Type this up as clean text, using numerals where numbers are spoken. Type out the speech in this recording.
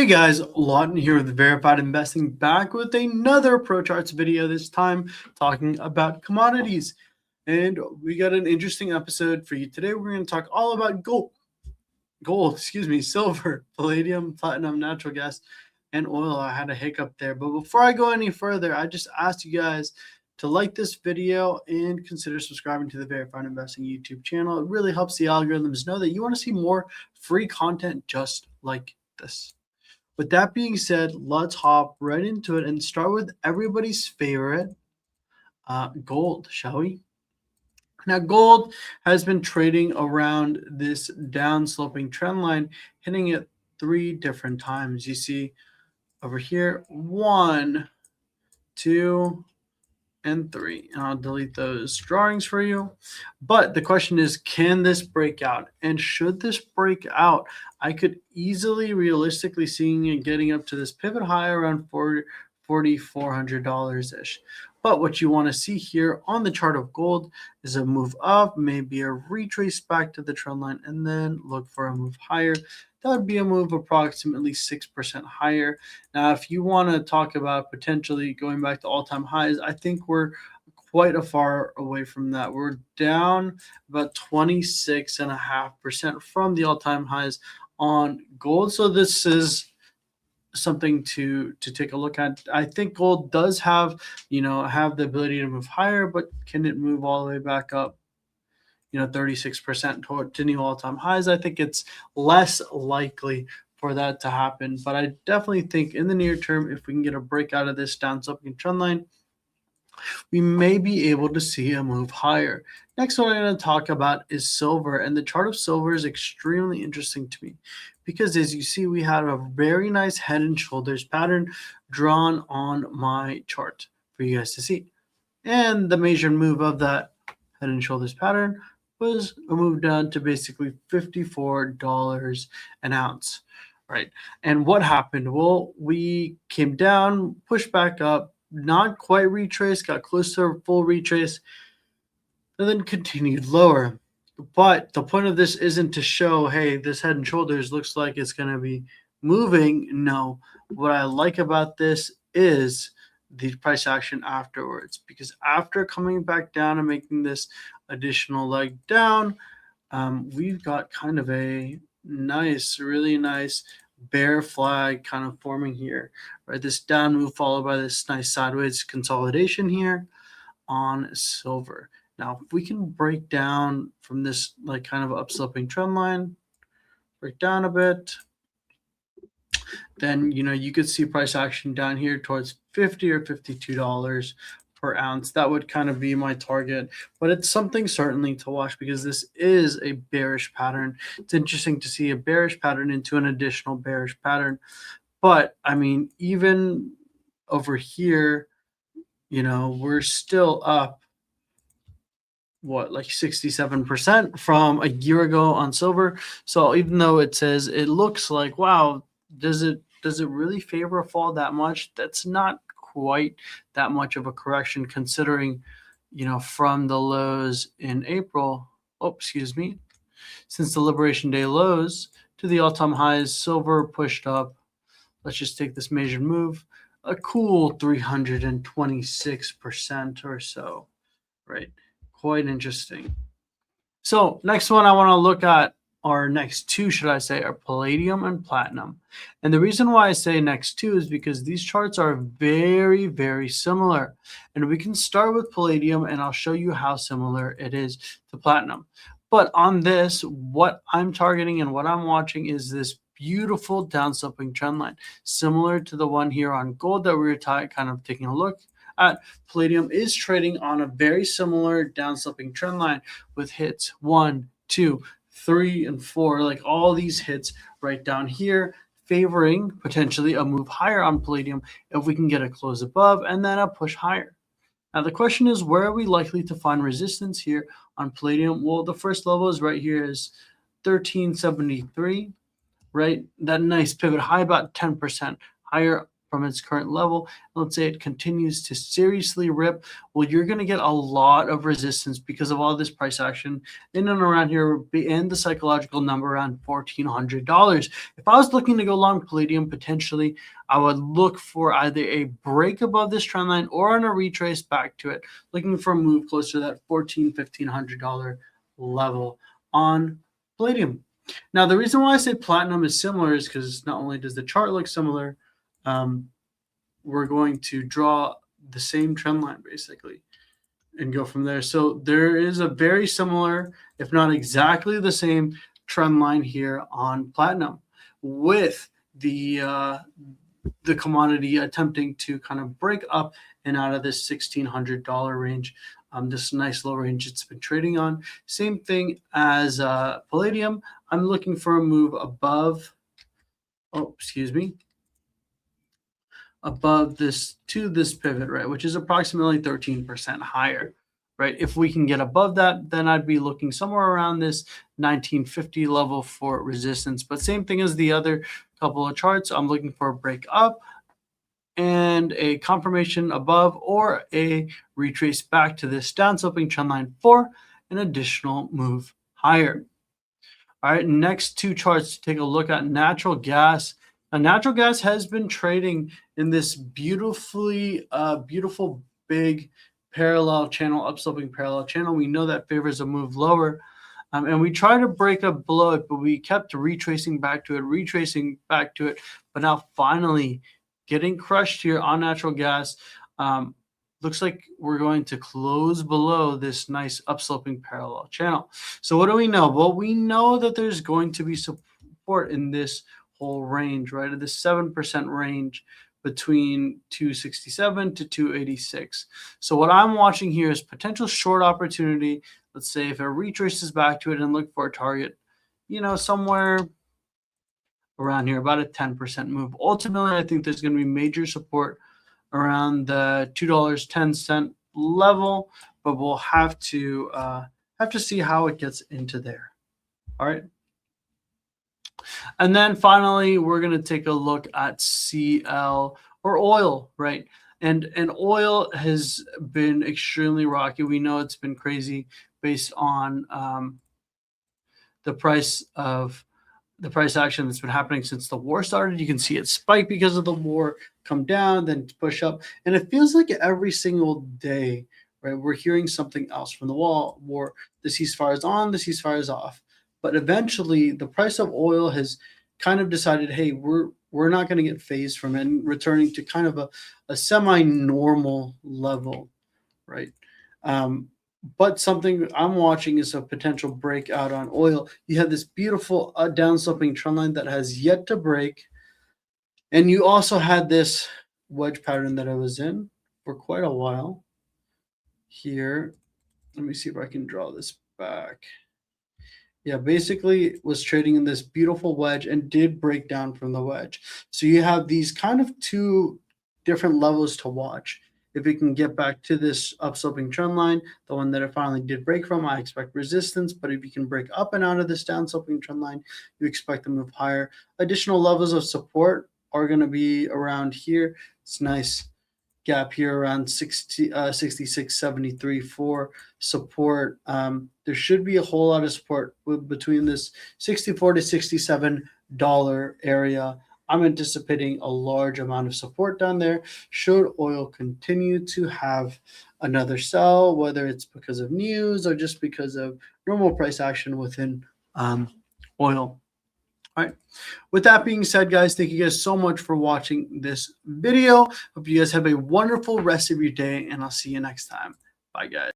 Hey guys, Lawton here with Verified Investing, back with another Pro Charts video, this time talking about commodities. And we got an interesting episode for you today. We're going to talk all about silver, palladium, platinum, natural gas, and oil. I had a hiccup there. But before I go any further, I just asked you guys to like this video and consider subscribing to the Verified Investing YouTube channel. It really helps the algorithms know that you want to see more free content just like this. With that being said, let's hop right into it and start with everybody's favorite, gold, shall we? Now, gold has been trading around this downsloping trend line, hitting it 3 different times. You see over here, 1, 2, and 3. And I'll delete those drawings for you. But the question is, can this break out? And should this break out, I could easily, realistically seeing it getting up to this pivot high around $4,400-ish. But what you want to see here on the chart of gold is a move up, maybe a retrace back to the trend line, and then look for a move higher. That would be a move approximately 6% higher. Now, if you want to talk about potentially going back to all-time highs, I think we're quite a far away from that. We're down about 26.5% from the all-time highs on gold. So this is something to take a look at. I think gold does have the ability to move higher, but can it move all the way back up 36% to new all-time highs? I think it's less likely for that to happen, but I definitely think in the near term, if we can get a break out of this downsloping trend line, we may be able to see a move higher. Next one I'm going to talk about is silver, and the chart of silver is extremely interesting to me because, as you see, we had a very nice head and shoulders pattern drawn on my chart for you guys to see. And the major move of that head and shoulders pattern was a move down to basically $54 an ounce, right? And what happened? Well, we came down, pushed back up, not quite retraced, got close to a full retrace, and then continued lower. But the point of this isn't to show, hey, this head and shoulders looks like it's going to be moving. No, what I like about this is the price action afterwards, because after coming back down and making this additional leg down, we've got kind of a nice, really nice bear flag kind of forming here, right? This down move followed by this nice sideways consolidation here on silver. Now, if we can break down from this like kind of upsloping trend line, break down a bit, then you could see price action down here towards $50 or $52 per ounce. That would kind of be my target, but it's something certainly to watch because this is a bearish pattern. It's interesting to see a bearish pattern into an additional bearish pattern. But I mean, even over here, we're still up like 67% from a year ago on silver. So even though it says it looks like, wow, does it really favor a fall that much? That's not quite that much of a correction considering, from the lows in April, since the Liberation Day lows to the all-time highs, silver pushed up. Let's just take this measured move, a cool 326% or so, right? Quite interesting. So next one I want to look at, or next two, should I say, are palladium and platinum. And the reason why I say next two is because these charts are very, very similar. And we can start with palladium, and I'll show you how similar it is to platinum. But on this, what I'm targeting and what I'm watching is this beautiful downsloping trend line, similar to the one here on gold that we were kind of taking a look at. Palladium is trading on a very similar downsloping trend line with hits 1, 2, 3, and 4, like all these hits right down here, favoring potentially a move higher on palladium if we can get a close above and then a push higher. Now the question is, where are we likely to find resistance here on palladium? Well, the first level is right here, is 1373, right? That nice pivot high, about 10% higher from its current level. Let's say it continues to seriously rip. Well, you're going to get a lot of resistance because of all this price action in and around here and the psychological number around $1,400. If I was looking to go long Palladium, potentially, I would look for either a break above this trend line or on a retrace back to it, looking for a move closer to that $1,500 level on Palladium. Now, the reason why I say platinum is similar is because not only does the chart look similar, we're going to draw the same trend line basically and go from there. So there is a very similar, if not exactly the same, trend line here on platinum, with the commodity attempting to kind of break up and out of this $1,600 range. This nice low range it's been trading on. Same thing as Palladium. I'm looking for a move above, above this to this pivot, right, which is approximately 13% higher, right? If we can get above that, then I'd be looking somewhere around this 1950 level for resistance. But same thing as the other couple of charts, I'm looking for a break up and a confirmation above or a retrace back to this downsloping trend line for an additional move higher. All right, next two charts to take a look at: natural gas. Now, natural gas has been trading in this beautiful big parallel channel, upsloping parallel channel. We know that favors a move lower. And we tried to break up below it, but we kept retracing back to it, but now finally getting crushed here on natural gas. Looks like we're going to close below this nice upsloping parallel channel. So what do we know? Well, we know that there's going to be support in this whole range, right? At the 7% range between 267 to 286. So what I'm watching here is potential short opportunity. Let's say if it retraces back to it and look for a target, somewhere around here, about a 10% move. Ultimately, I think there's going to be major support around the $2.10 level, but we'll have to see how it gets into there. All right. And then finally, we're going to take a look at CL or oil, right? And oil has been extremely rocky. We know it's been crazy based on the price action that's been happening since the war started. You can see it spike because of the war, come down, then push up. And it feels like every single day, right, we're hearing something else from the war. The ceasefire is on, the ceasefire is off. But eventually, the price of oil has kind of decided, hey, we're not going to get phased from it and returning to kind of a semi-normal level, right? But something I'm watching is a potential breakout on oil. You have this beautiful downsloping trend line that has yet to break. And you also had this wedge pattern that I was in for quite a while here. Let me see if I can draw this back. Yeah, basically was trading in this beautiful wedge and did break down from the wedge. So you have these kind of two different levels to watch. If it can get back to this upsloping trend line, the one that it finally did break from, I expect resistance. But if you can break up and out of this downsloping trend line, you expect to move higher. Additional levels of support are going to be around here. It's nice gap here around 66.73 for support. There should be a whole lot of support between this $64 to $67 area. I'm anticipating a large amount of support down there should oil continue to have another sell, whether it's because of news or just because of normal price action within oil. All right. With that being said, guys, thank you guys so much for watching this video. Hope you guys have a wonderful rest of your day, and I'll see you next time. Bye, guys.